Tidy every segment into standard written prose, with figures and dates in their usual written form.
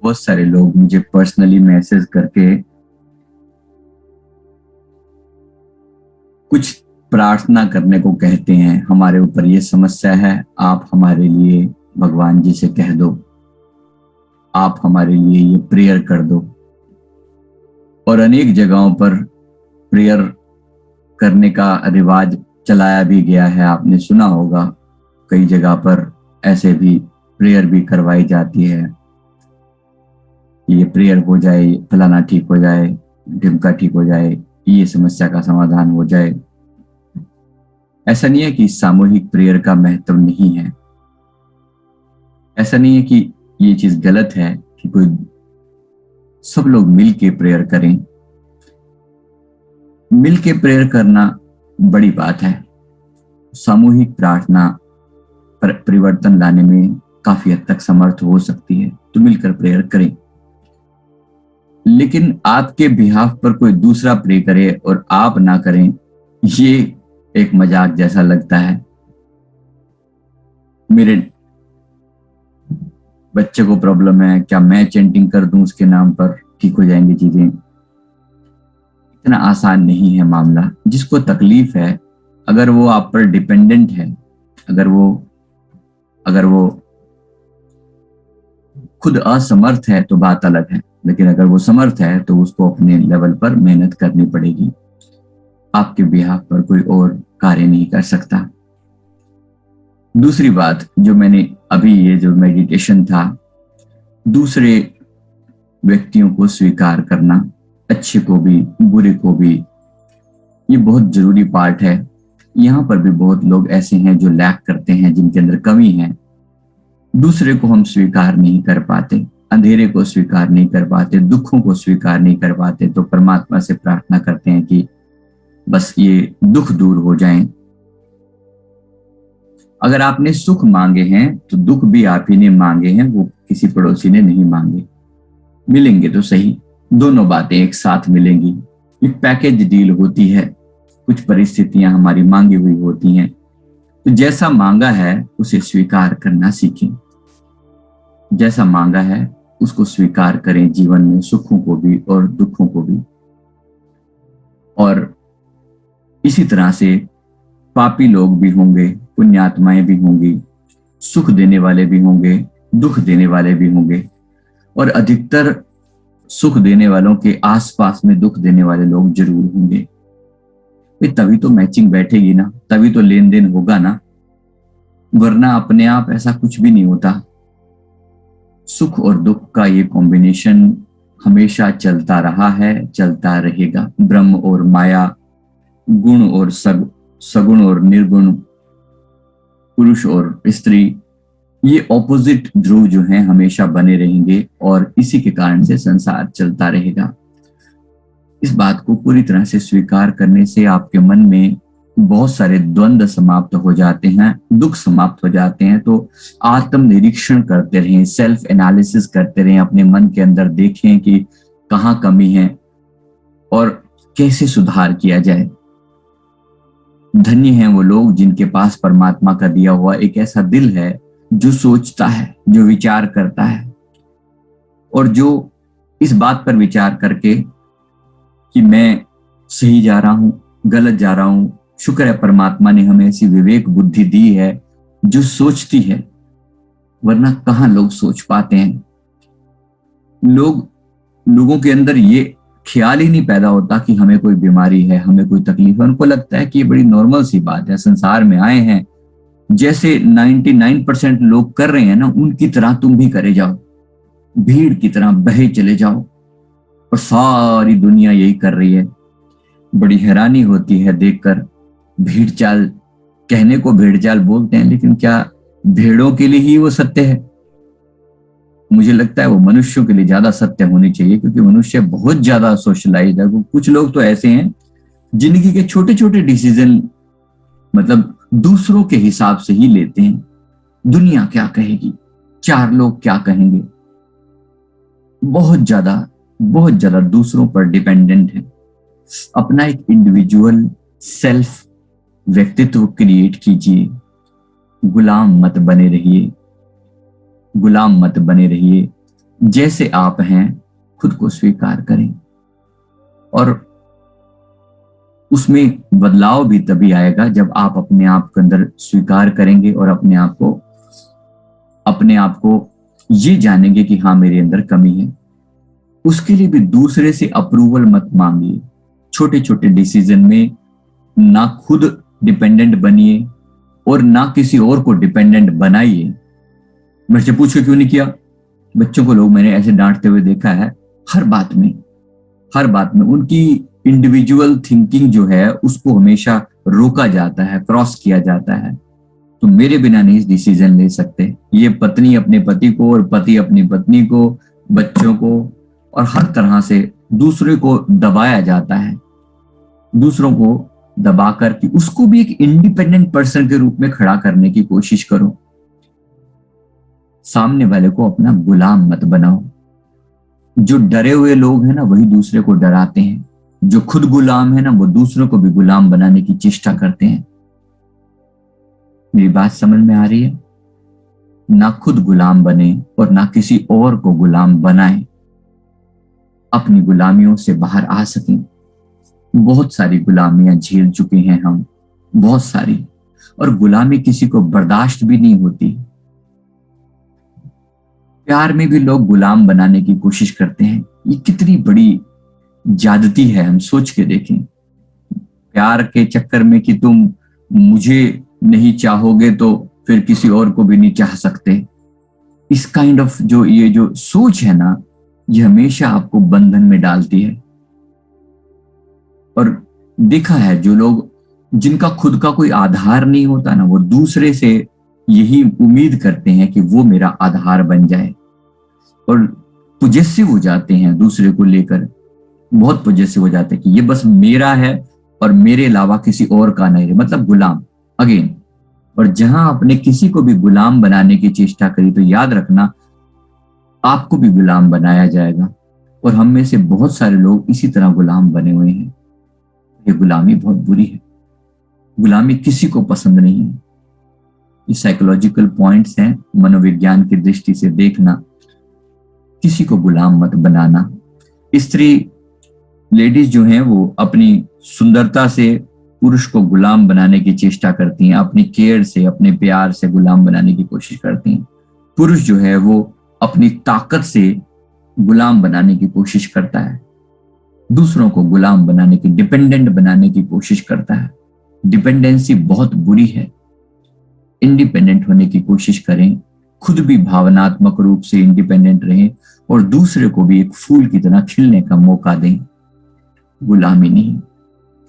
बहुत सारे लोग मुझे पर्सनली मैसेज करके कुछ प्रार्थना करने को कहते हैं। हमारे ऊपर ये समस्या है, आप हमारे लिए भगवान जी से कह दो, आप हमारे लिए ये प्रेयर कर दो। और अनेक जगहों पर प्रेयर करने का रिवाज चलाया भी गया है। आपने सुना होगा कई जगह पर ऐसे भी प्रेयर भी करवाई जाती है, ये प्रेयर हो जाए, फलाना ठीक हो जाए, ढिमका ठीक हो जाए, ये समस्या का समाधान हो जाए। ऐसा नहीं है कि सामूहिक प्रेयर का महत्व नहीं है, ऐसा नहीं है कि ये चीज गलत है कि कोई सब लोग मिल के प्रेयर करें। मिल के प्रेयर करना बड़ी बात है। सामूहिक प्रार्थना पर परिवर्तन लाने में काफी हद तक समर्थ हो सकती है, तो मिलकर प्रेयर करें। लेकिन आपके बिहाफ पर कोई दूसरा प्रे करे और आप ना करें, ये एक मजाक जैसा लगता है। मेरे बच्चे को प्रॉब्लम है, क्या मैं चैंटिंग कर दूं उसके नाम पर ठीक हो जाएंगी चीजें? इतना आसान नहीं है मामला। जिसको तकलीफ है, अगर वो आप पर डिपेंडेंट है, अगर वो खुद असमर्थ है तो बात अलग है, लेकिन अगर वो समर्थ है तो उसको अपने लेवल पर मेहनत करनी पड़ेगी। आपके बिहाफ पर कोई और कार्य नहीं कर सकता। दूसरी बात जो मैंने अभी ये जो मेडिटेशन था, दूसरे व्यक्तियों को स्वीकार करना, अच्छे को भी बुरे को भी, ये बहुत जरूरी पार्ट है। यहाँ पर भी बहुत लोग ऐसे हैं जो लैक करते हैं, जिनके अंदर कमी है। दूसरे को हम स्वीकार नहीं कर पाते, अंधेरे को स्वीकार नहीं कर पाते, दुखों को स्वीकार नहीं कर पाते, तो परमात्मा से प्रार्थना करते हैं कि बस ये दुख दूर हो जाएं। अगर आपने सुख मांगे हैं तो दुख भी आप ही ने मांगे हैं, वो किसी पड़ोसी ने नहीं मांगे। मिलेंगे तो सही, दोनों बातें एक साथ मिलेंगी। एक पैकेज डील होती है, कुछ परिस्थितियां हमारी मांगी हुई होती हैं, तो जैसा मांगा है उसे स्वीकार करना सीखें। जैसा मांगा है उसको स्वीकार करें, जीवन में सुखों को भी और दुखों को भी। और इसी तरह से पापी लोग भी होंगे, पुण्यात्माएं भी होंगी, सुख देने वाले भी होंगे, दुख देने वाले भी होंगे। और अधिकतर सुख देने वालों के आसपास में दुख देने वाले लोग जरूर होंगे। तभी तो मैचिंग बैठेगी ना, तभी तो लेन देन होगा ना, वरना अपने आप ऐसा कुछ भी नहीं होता। सुख और दुख का ये कॉम्बिनेशन हमेशा चलता रहा है, चलता रहेगा। ब्रह्म और माया, गुण और सगुण और निर्गुण, पुरुष और स्त्री, ये ऑपोजिट ध्रुव जो हैं हमेशा बने रहेंगे और इसी के कारण से संसार चलता रहेगा। इस बात को पूरी तरह से स्वीकार करने से आपके मन में बहुत सारे द्वंद्व समाप्त हो जाते हैं, दुख समाप्त हो जाते हैं। तो आत्म निरीक्षण करते रहें, सेल्फ एनालिसिस करते रहें, अपने मन के अंदर देखें कि कहाँ कमी है और कैसे सुधार किया जाए। धन्य हैं वो लोग जिनके पास परमात्मा का दिया हुआ एक ऐसा दिल है जो सोचता है, जो विचार करता है, और जो इस बात पर विचार करके कि मैं सही जा रहा हूं, गलत जा रहा हूं, शुक्र है परमात्मा ने हमें ऐसी विवेक बुद्धि दी है जो सोचती है, वरना कहां लोग सोच पाते हैं। लोगों के अंदर ये ख्याल ही नहीं पैदा होता कि हमें कोई बीमारी है, हमें कोई तकलीफ है। उनको लगता है कि ये बड़ी नॉर्मल सी बात है, संसार में आए हैं, जैसे 99% लोग कर रहे हैं ना, उनकी तरह तुम भी करे जाओ, भीड़ की तरह बहे चले जाओ। और सारी दुनिया यही कर रही है। बड़ी हैरानी होती है देखकर। भीड़ चाल, कहने को भेड़ चाल बोलते हैं, लेकिन क्या भेड़ों के लिए ही वो सत्य है? मुझे लगता है वो मनुष्यों के लिए ज्यादा सत्य होनी चाहिए, क्योंकि मनुष्य बहुत ज्यादा सोशलाइज्ड है। कुछ लोग तो ऐसे हैं जिंदगी के छोटे छोटे डिसीजन मतलब दूसरों के हिसाब से ही लेते हैं। दुनिया क्या कहेगी, चार लोग क्या कहेंगे, बहुत ज्यादा दूसरों पर डिपेंडेंट है। अपना एक इंडिविजुअल सेल्फ व्यक्तित्व क्रिएट कीजिए। गुलाम मत बने रहिए, गुलाम मत बने रहिए। जैसे आप हैं खुद को स्वीकार करें, और उसमें बदलाव भी तभी आएगा जब आप अपने आप के अंदर स्वीकार करेंगे और अपने आप को ये जानेंगे कि हाँ मेरे अंदर कमी है। उसके लिए भी दूसरे से अप्रूवल मत मांगिए। छोटे छोटे डिसीजन में ना खुद डिपेंडेंट बनिए और ना किसी और को डिपेंडेंट बनाइए। मेरे से पूछो क्यों नहीं किया, बच्चों को लोग मैंने ऐसे डांटते हुए देखा है। हर बात में उनकी इंडिविजुअल थिंकिंग जो है उसको हमेशा रोका जाता है, क्रॉस किया जाता है। तो मेरे बिना नहीं डिसीजन ले सकते। ये पत्नी अपने पति को और पति अपनी पत्नी को, बच्चों को, और हर तरह से दूसरे को दबाया जाता है। दूसरों को दबाकर कि उसको भी एक इंडिपेंडेंट पर्सन के रूप में खड़ा करने की कोशिश करो। सामने वाले को अपना गुलाम मत बनाओ। जो डरे हुए लोग हैं ना वही दूसरे को डराते हैं। जो खुद गुलाम है ना वो दूसरों को भी गुलाम बनाने की चेष्टा करते हैं। मेरी बात समझ में आ रही है? ना खुद गुलाम बने और ना किसी और को गुलाम बनाएं। अपनी गुलामियों से बाहर आ सकें। बहुत सारी गुलामियां झेल चुके हैं हम, बहुत सारी, और गुलामी किसी को बर्दाश्त भी नहीं होती। प्यार में भी लोग गुलाम बनाने की कोशिश करते हैं। ये कितनी बड़ी ज्यादती है, हम सोच के देखें। प्यार के चक्कर में कि तुम मुझे नहीं चाहोगे तो फिर किसी और को भी नहीं चाह सकते। इस काइंड ऑफ ये जो सोच है ना, ये हमेशा आपको बंधन में डालती है। और देखा है जो लोग जिनका खुद का कोई आधार नहीं होता ना, वो दूसरे से यही उम्मीद करते हैं कि वो मेरा आधार बन जाए, और पॉजेसिव हो जाते हैं दूसरे को लेकर। बहुत पॉजेसिव हो जाते हैं कि ये बस मेरा है और मेरे अलावा किसी और का नहीं है, मतलब गुलाम अगेन। और जहां आपने किसी को भी गुलाम बनाने की चेष्टा करी तो याद रखना आपको भी गुलाम बनाया जाएगा। और हम में से बहुत सारे लोग इसी तरह गुलाम बने हुए हैं। ये गुलामी बहुत बुरी है। गुलामी किसी को पसंद नहीं है। ये साइकोलॉजिकल पॉइंट्स हैं, मनोविज्ञान की दृष्टि से देखना। किसी को गुलाम मत बनाना। स्त्री लेडीज जो हैं वो अपनी सुंदरता से पुरुष को गुलाम बनाने की चेष्टा करती हैं, अपनी केयर से, अपने प्यार से गुलाम बनाने की कोशिश करती हैं। पुरुष जो है वो अपनी ताकत से गुलाम बनाने की कोशिश करता है, दूसरों को गुलाम बनाने की, डिपेंडेंट बनाने की कोशिश करता है। डिपेंडेंसी बहुत बुरी है। इंडिपेंडेंट होने की कोशिश करें, खुद भी भावनात्मक रूप से इंडिपेंडेंट रहें और दूसरे को भी एक फूल की तरह खिलने का मौका दें। गुलामी नहीं,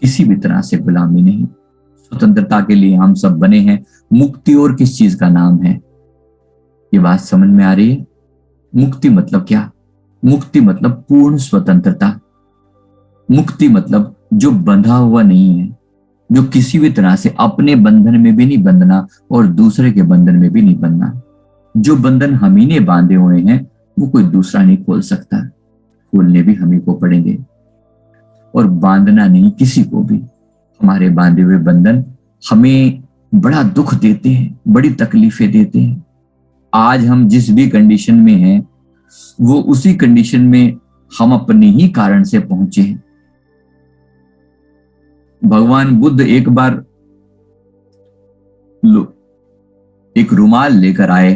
किसी भी तरह से गुलामी नहीं। स्वतंत्रता के लिए हम सब बने हैं। मुक्ति और किस चीज का नाम है? ये बात समझ में आ रही है? मुक्ति मतलब क्या? मुक्ति मतलब पूर्ण स्वतंत्रता। मुक्ति मतलब जो बंधा हुआ नहीं है, जो किसी भी तरह से अपने बंधन में भी नहीं बंधना और दूसरे के बंधन में भी नहीं बंधना। जो बंधन हम ही ने बांधे हुए हैं वो कोई दूसरा नहीं खोल सकता, खोलने भी हम ही को पड़ेंगे। और बांधना नहीं किसी को भी। हमारे बांधे हुए बंधन हमें बड़ा दुख देते हैं, बड़ी तकलीफें देते हैं। आज हम जिस भी कंडीशन में हैं वो उसी कंडीशन में हम अपने ही कारण से पहुंचे हैं। भगवान बुद्ध एक बार एक रुमाल लेकर आए,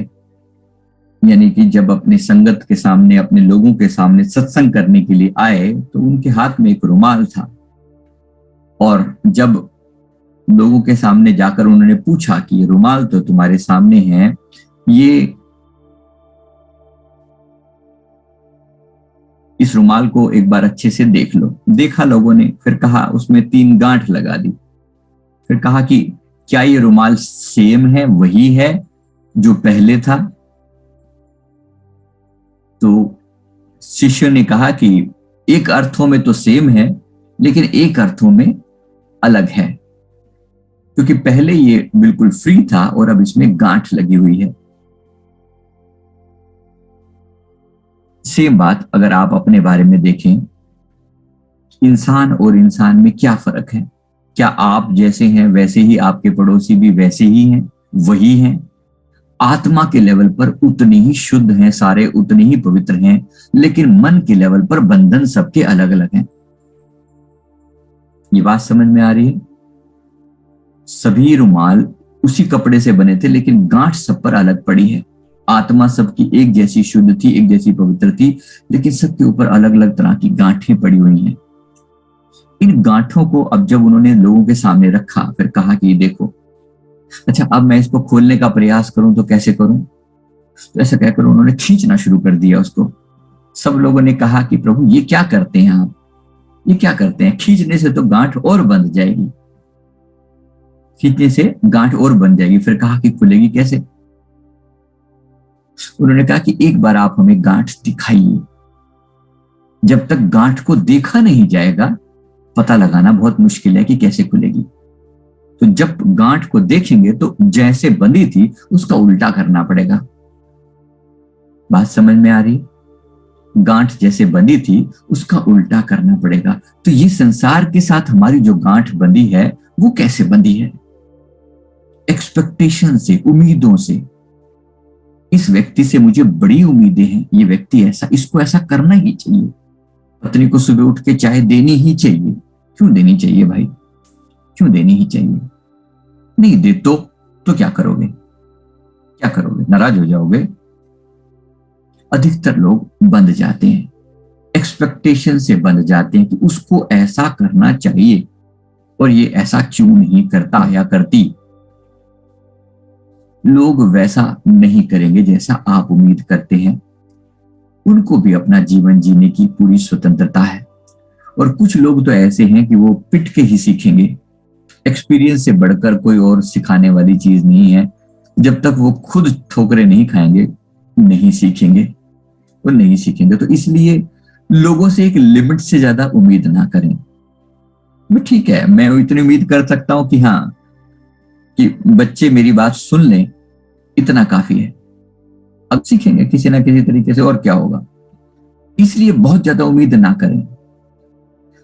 यानी कि जब अपने संगत के सामने, अपने लोगों के सामने सत्संग करने के लिए आए तो उनके हाथ में एक रुमाल था। और जब लोगों के सामने जाकर उन्होंने पूछा कि ये रुमाल तो तुम्हारे सामने है, ये इस रुमाल को एक बार अच्छे से देख लो। देखा लोगों ने, फिर कहा उसमें 3 गांठ लगा दी। फिर कहा कि क्या ये रुमाल सेम है, वही है जो पहले था? तो शिष्य ने कहा कि एक अर्थों में तो सेम है लेकिन एक अर्थों में अलग है, क्योंकि पहले ये बिल्कुल फ्री था और अब इसमें गांठ लगी हुई है। सेम बात अगर आप अपने बारे में देखें, इंसान और इंसान में क्या फर्क है? क्या आप जैसे हैं वैसे ही आपके पड़ोसी भी वैसे ही हैं, वही हैं? आत्मा के लेवल पर उतने ही शुद्ध हैं सारे, उतने ही पवित्र हैं, लेकिन मन के लेवल पर बंधन सबके अलग अलग हैं। ये बात समझ में आ रही है? सभी रुमाल उसी कपड़े से बने थे, लेकिन गांठ सब पर अलग पड़ी है। आत्मा सबकी एक जैसी शुद्ध थी, एक जैसी पवित्र थी, लेकिन सबके ऊपर अलग अलग तरह की गांठें पड़ी हुई हैं। इन गांठों को अब जब उन्होंने लोगों के सामने रखा, फिर कहा कि देखो, अच्छा अब मैं इसको खोलने का प्रयास करूं तो कैसे करूं? तो ऐसा कहकर उन्होंने खींचना शुरू कर दिया उसको। सब लोगों ने कहा कि प्रभु ये क्या करते हैं आप, ये क्या करते हैं? खींचने से तो गांठ और बंध जाएगी, खींचने से गांठ और बंध जाएगी। फिर कहा कि खुलेगी कैसे? उन्होंने कहा कि एक बार आप हमें गांठ दिखाइए। जब तक गांठ को देखा नहीं जाएगा, पता लगाना बहुत मुश्किल है कि कैसे खुलेगी। तो जब गांठ को देखेंगे तो जैसे बंधी थी उसका उल्टा करना पड़ेगा। बात समझ में आ रही? गांठ जैसे बंधी थी उसका उल्टा करना पड़ेगा। तो ये संसार के साथ हमारी जो गांठ बंधी है वो कैसे बंधी है? एक्सपेक्टेशन से, उम्मीदों से। इस व्यक्ति से मुझे बड़ी उम्मीदें हैं, ये व्यक्ति ऐसा, इसको ऐसा करना ही चाहिए, पत्नी को सुबह उठ के चाय देनी ही चाहिए। क्यों देनी चाहिए भाई? क्यों देनी ही चाहिए? नहीं दे तो क्या करोगे? क्या करोगे? नाराज हो जाओगे? अधिकतर लोग बंध जाते हैं, एक्सपेक्टेशन से बंध जाते हैं कि उसको ऐसा करना चाहिए और ये ऐसा क्यों नहीं करता या करती। लोग वैसा नहीं करेंगे जैसा आप उम्मीद करते हैं। उनको भी अपना जीवन जीने की पूरी स्वतंत्रता है। और कुछ लोग तो ऐसे हैं कि वो पिट के ही सीखेंगे। एक्सपीरियंस से बढ़कर कोई और सिखाने वाली चीज नहीं है। जब तक वो खुद ठोकरे नहीं खाएंगे, नहीं सीखेंगे, वो नहीं सीखेंगे। तो इसलिए लोगों से एक लिमिट से ज्यादा उम्मीद ना करें। ठीक है, मैं इतनी उम्मीद कर सकता हूं कि हाँ, कि बच्चे मेरी बात सुन लें, इतना काफी है। अब सीखेंगे किसी ना किसी तरीके से, और क्या होगा। इसलिए बहुत ज्यादा उम्मीद ना करें।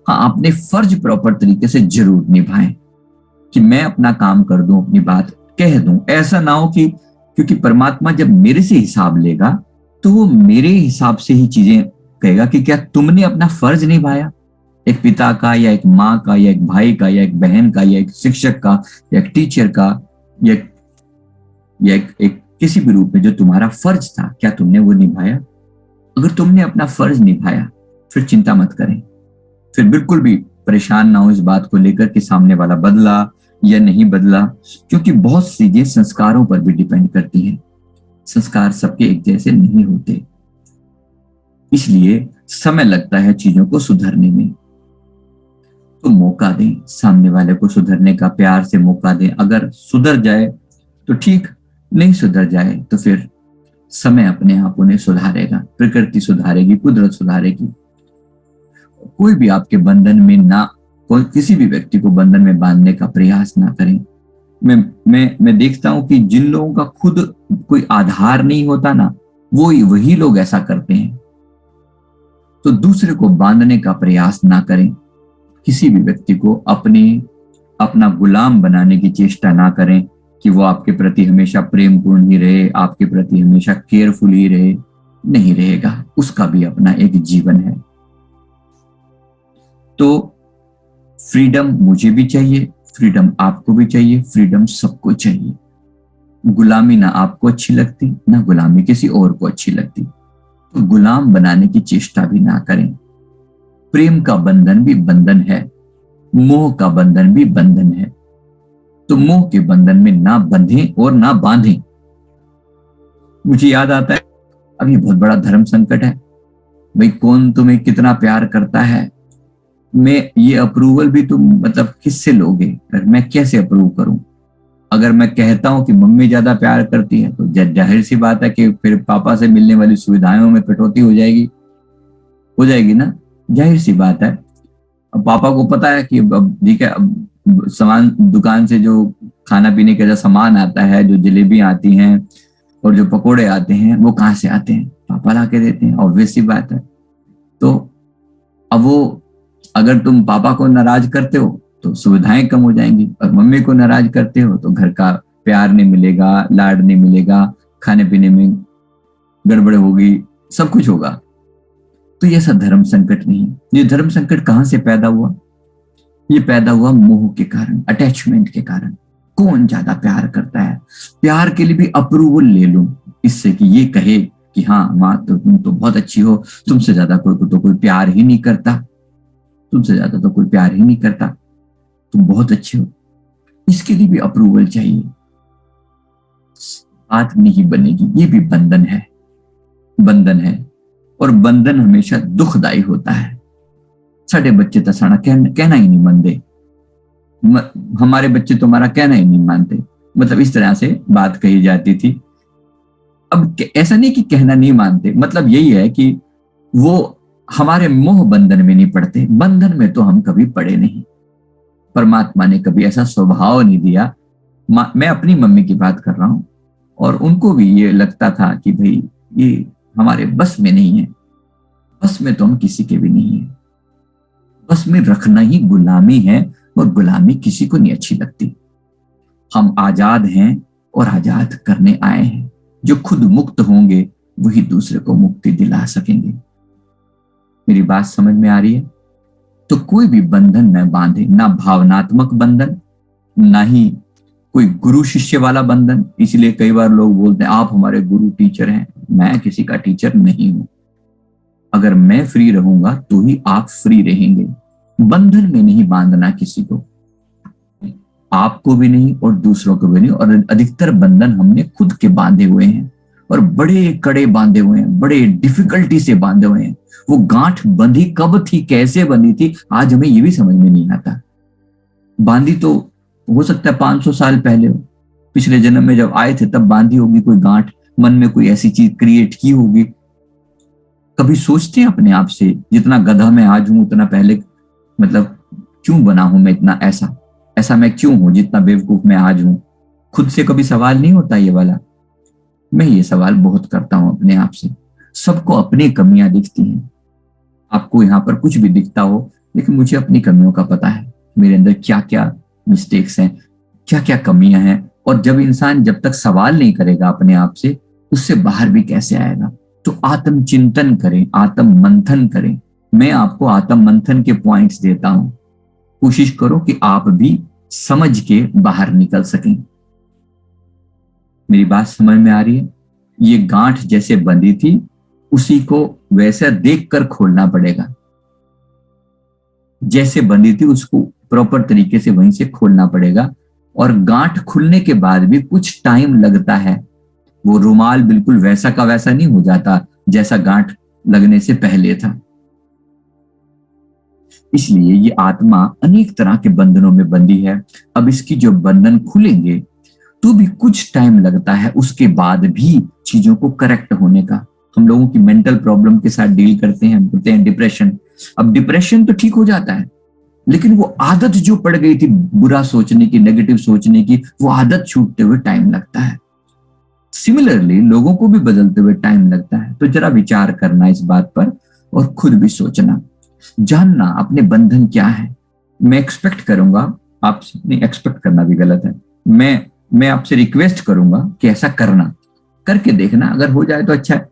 हाँ, अपने फर्ज प्रॉपर तरीके से जरूर निभाएं कि मैं अपना काम कर दूं, अपनी बात कह दूं। ऐसा ना हो कि क्योंकि परमात्मा जब मेरे से हिसाब लेगा तो वो मेरे हिसाब से ही चीजें कहेगा कि क्या तुमने अपना फर्ज निभाया, एक पिता का या एक माँ का या एक भाई का या एक बहन का या एक शिक्षक का या एक टीचर का या एक किसी भी रूप में जो तुम्हारा फर्ज था, क्या तुमने वो निभाया? अगर तुमने अपना फर्ज निभाया फिर चिंता मत करें, फिर बिल्कुल भी परेशान ना हो इस बात को लेकर कि सामने वाला बदला या नहीं बदला, क्योंकि बहुत चीजें संस्कारों पर भी डिपेंड करती हैं। संस्कार सबके एक जैसे नहीं होते, इसलिए समय लगता है चीजों को सुधरने में। तो मौका दें सामने वाले को सुधरने का, प्यार से मौका दें। अगर सुधर जाए तो ठीक, नहीं सुधर जाए तो फिर समय अपने आप उन्हें सुधारेगा, प्रकृति सुधारेगी, कुदरत सुधारेगी। कोई भी आपके बंधन में ना, कोई किसी भी व्यक्ति को बंधन में बांधने का प्रयास ना करें। मैं देखता हूं कि जिन लोगों का खुद कोई आधार नहीं होता ना, वही लोग ऐसा करते हैं। तो दूसरे को बांधने का प्रयास ना करें। किसी भी व्यक्ति को अपना गुलाम बनाने की चेष्टा ना करें कि वो आपके प्रति हमेशा प्रेमपूर्ण ही रहे, आपके प्रति हमेशा केयरफुल ही रहे। नहीं रहेगा, उसका भी अपना एक जीवन है। तो फ्रीडम मुझे भी चाहिए, फ्रीडम आपको भी चाहिए, फ्रीडम सबको चाहिए। गुलामी ना आपको अच्छी लगती, ना गुलामी किसी और को अच्छी लगती। तो गुलाम बनाने की चेष्टा भी ना करें। प्रेम का बंधन भी बंधन है, मोह का बंधन भी बंधन है। तो मोह के बंधन में ना बंधें और ना बांधें। मुझे याद आता है, अभी बहुत बड़ा धर्म संकट है भाई, कौन तुम्हें कितना प्यार करता है, मैं ये अप्रूवल भी तुम मतलब किससे लोगे? मैं कैसे अप्रूव करूं? अगर मैं कहता हूं कि मम्मी ज्यादा प्यार करती है तो जाहिर सी बात है कि फिर पापा से मिलने वाली सुविधाओं में कटौती हो जाएगी ना, जाहिर सी बात है। अब पापा को पता है कि अब ठीक है, अब सामान दुकान से जो खाना पीने का जो सामान आता है, जो जलेबी आती हैं और जो पकोड़े आते हैं, वो कहाँ से आते हैं? पापा ला के देते हैं, ऑब्वियस सी बात है। तो अब वो, अगर तुम पापा को नाराज करते हो तो सुविधाएं कम हो जाएंगी, और मम्मी को नाराज करते हो तो घर का प्यार नहीं मिलेगा, लाड नहीं मिलेगा, खाने पीने में गड़बड़ होगी, सब कुछ होगा। तो ये ऐसा धर्म संकट नहीं। ये धर्म संकट कहां से पैदा हुआ? ये पैदा हुआ मोह के कारण, अटैचमेंट के कारण। कौन ज्यादा प्यार करता है? प्यार के लिए भी अप्रूवल ले लूं इससे कि ये कहे कि हाँ माँ तो तुम तो बहुत अच्छी हो, तुमसे ज्यादा कोई प्यार ही नहीं करता, तुमसे ज्यादा तो कोई प्यार ही नहीं करता, तुम बहुत अच्छे हो। इसके लिए भी अप्रूवल चाहिए, बात नहीं बनेगी। ये भी बंधन है, बंधन है। और बंधन हमेशा दुखदायी होता है। साढ़े बच्चे तो साड़ा कहना ही नहीं मानते, हमारे बच्चे तुम्हारा कहना ही नहीं मानते, मतलब इस तरह से बात कही जाती थी। अब ऐसा नहीं कि कहना नहीं मानते, मतलब यही है कि वो हमारे मोह बंधन में नहीं पड़ते। बंधन में तो हम कभी पड़े नहीं। परमात्मा ने कभी ऐसा स्वभाव नहीं दिया। मैं अपनी मम्मी की बात कर रहा हूं, और उनको भी ये लगता था कि भाई ये हमारे बस में नहीं है। बस में तो हम किसी के भी नहीं है। बस में रखना ही गुलामी है, और गुलामी किसी को नहीं अच्छी लगती। हम आजाद हैं और आजाद करने आए हैं। जो खुद मुक्त होंगे वही दूसरे को मुक्ति दिला सकेंगे। मेरी बात समझ में आ रही है? तो कोई भी बंधन न बांधे, ना भावनात्मक बंधन, ना ही कोई गुरु शिष्य वाला बंधन। इसलिए कई बार लोग बोलते हैं आप हमारे गुरु टीचर हैं। मैं किसी का टीचर नहीं हूं। अगर मैं फ्री रहूंगा तो ही आप फ्री रहेंगे। बंधन में नहीं बांधना किसी को, आपको भी नहीं और दूसरों को भी नहीं। और अधिकतर बंधन हमने खुद के बांधे हुए हैं, और बड़े कड़े बांधे हुए हैं, बड़े डिफिकल्टी से बांधे हुए हैं। वो गांठ बंधी कब थी, कैसे बंधी थी, आज हमें ये भी समझ में नहीं आता। बांधी तो हो सकता है 500 साल पहले हो, पिछले जन्म में जब आए थे तब बांधी होगी कोई गांठ, मन में कोई ऐसी चीज क्रिएट की होगी। कभी सोचते हैं अपने आप से, जितना गधा मैं आज हूं उतना पहले, मतलब क्यों बना हूं मैं इतना ऐसा मैं क्यों हूं जितना बेवकूफ मैं आज हूं? खुद से कभी सवाल नहीं होता ये वाला? मैं ये सवाल बहुत करता हूं अपने आप से। सबको अपनी कमियां दिखती हैं। आपको यहाँ पर कुछ भी दिखता हो, लेकिन मुझे अपनी कमियों का पता है, मेरे अंदर क्या क्या मिस्टेक्स हैं, क्या क्या कमियां हैं। और जब इंसान जब तक सवाल नहीं करेगा अपने आप से, उससे बाहर भी कैसे आएगा? तो आत्मचिंतन करें, आत्म मंथन करें। मैं आपको आत्म मंथन के पॉइंट्स देता हूं। कोशिश करो कि आप भी समझ के बाहर निकल सकें। मेरी बात समझ में आ रही है? ये गांठ जैसे बंधी थी, उसी को वैसा देखकर खोलना पड़ेगा। जैसे बंधी थी उसको प्रॉपर तरीके से वहीं से खोलना पड़ेगा। और गांठ खुलने के बाद भी कुछ टाइम लगता है। वो रुमाल बिल्कुल वैसा का वैसा नहीं हो जाता जैसा गांठ लगने से पहले था। इसलिए ये आत्मा अनेक तरह के बंधनों में बंधी है। अब इसकी जो बंधन खुलेंगे तो भी कुछ टाइम लगता है, उसके बाद भी चीजों को करेक्ट होने का। हम लोगों की मेंटल प्रॉब्लम के साथ डील करते हैं, बोलते हैं डिप्रेशन। अब डिप्रेशन तो ठीक हो जाता है, लेकिन वो आदत जो पड़ गई थी बुरा सोचने की, नेगेटिव सोचने की, वो आदत छूटते हुए टाइम लगता है। सिमिलरली लोगों को भी बदलते हुए टाइम लगता है। तो जरा विचार करना इस बात पर, और खुद भी सोचना, जानना अपने बंधन क्या है। मैं एक्सपेक्ट करूंगा आपसे, नहीं एक्सपेक्ट करना भी गलत है, मैं आपसे रिक्वेस्ट करूंगा कि ऐसा करना, करके देखना। अगर हो जाए तो अच्छा है।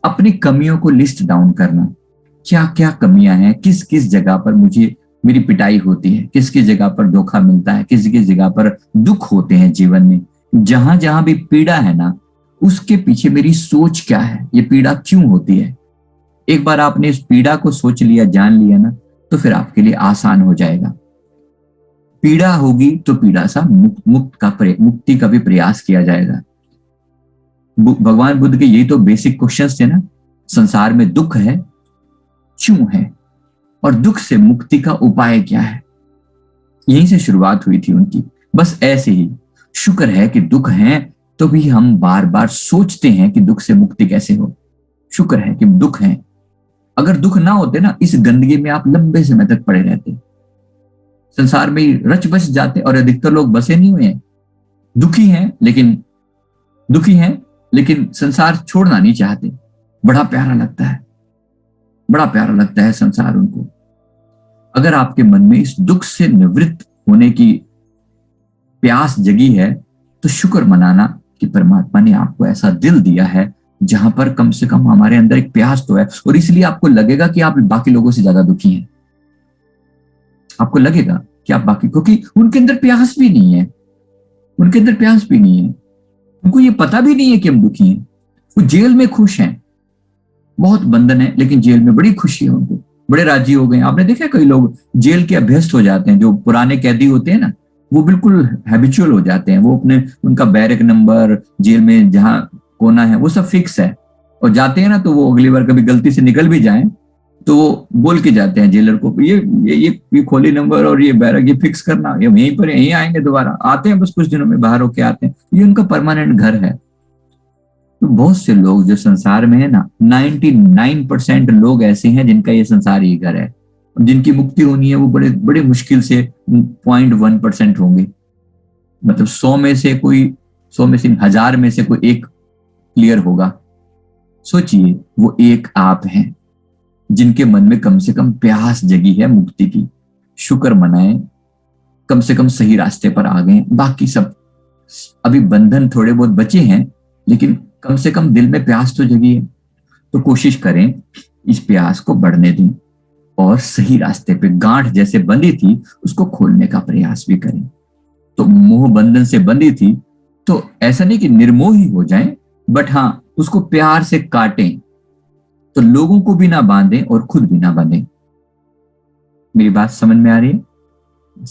अपनी कमियों को लिस्ट डाउन करना, क्या क्या कमियां हैं, किस किस जगह पर मुझे मेरी पिटाई होती है, किस किस जगह पर धोखा मिलता है, किस किस जगह पर दुख होते हैं जीवन में। जहां जहां भी पीड़ा है ना, उसके पीछे मेरी सोच क्या है, ये पीड़ा क्यों होती है। एक बार आपने इस पीड़ा को सोच लिया, जान लिया ना, तो फिर आपके लिए आसान हो जाएगा। पीड़ा होगी तो पीड़ा सा मुक्ति का भी प्रयास किया जाएगा। भगवान बुद्ध के यही तो बेसिक क्वेश्चंस थे ना। संसार में दुख है, क्यों है, और दुख से मुक्ति का उपाय क्या है। यहीं से शुरुआत हुई थी उनकी। बस ऐसे ही शुक्र है कि दुख है, तो भी हम बार बार सोचते हैं कि दुख से मुक्ति कैसे हो। शुक्र है कि दुख है। अगर दुख ना होते ना, इस गंदगी में आप लंबे समय तक पड़े रहते, संसार में रच बस जाते। और अधिकतर लोग बसे नहीं हुए हैं, दुखी हैं लेकिन संसार छोड़ना नहीं चाहते। बड़ा प्यारा लगता है, बड़ा प्यारा लगता है संसार उनको। अगर आपके मन में इस दुख से निवृत्त होने की प्यास जगी है, तो शुक्र मनाना कि परमात्मा ने आपको ऐसा दिल दिया है जहां पर कम से कम हमारे अंदर एक प्यास तो है, और इसलिए आपको लगेगा कि आप बाकी लोगों से ज्यादा दुखी हैं। आपको लगेगा कि आप बाकी, क्योंकि उनके अंदर प्यास भी नहीं है, उनके अंदर प्यास भी नहीं है, उनको ये पता भी नहीं है कि हम दुखी हैं। वो जेल में खुश हैं, बहुत बंधन है, लेकिन जेल में बड़ी खुशी है उनको, बड़े राजी हो गए। आपने देखा कई लोग जेल के अभ्यस्त हो जाते हैं, जो पुराने कैदी होते हैं ना, वो बिल्कुल हैबिचुअल हो जाते हैं। वो अपने, उनका बैरक नंबर, जेल में जहां कोना है, वो सब फिक्स है। और जाते हैं ना, तो वो अगली बार कभी गलती से निकल भी जाए तो वो बोल के जाते हैं जेलर को, ये खोली नंबर और ये बैरक ये फिक्स करना, ये यहीं पर यहीं आएंगे, दोबारा आते हैं, बस कुछ दिनों में बाहर होके आते हैं। ये उनका परमानेंट घर है। तो बहुत से लोग जो संसार में है ना, 99% लोग ऐसे हैं जिनका ये संसार ही घर है। जिनकी मुक्ति होनी है वो बड़े बड़े मुश्किल से 0.1% होंगे। मतलब 100 में से कोई, 100 में से 1000 में से कोई एक क्लियर होगा। सोचिए, वो एक आप हैं जिनके मन में कम से कम प्यास जगी है मुक्ति की। शुक्र मनाएं, कम से कम सही रास्ते पर आ गए। बाकी सब अभी बंधन थोड़े बहुत बचे हैं, लेकिन कम से कम दिल में प्यास तो जगी है। तो कोशिश करें इस प्यास को बढ़ने दें, और सही रास्ते पे गांठ जैसे बंधी थी उसको खोलने का प्रयास भी करें। तो मोह बंधन से बंधी थी, तो ऐसा नहीं कि निर्मोही हो जाएं, बट हाँ, उसको प्यार से काटें, तो लोगों को भी ना बांधें और खुद भी ना बांधें। मेरी बात समझ में आ रही है?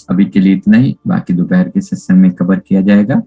अभी के लिए इतना ही, बाकी दोपहर के सेशन में कवर किया जाएगा।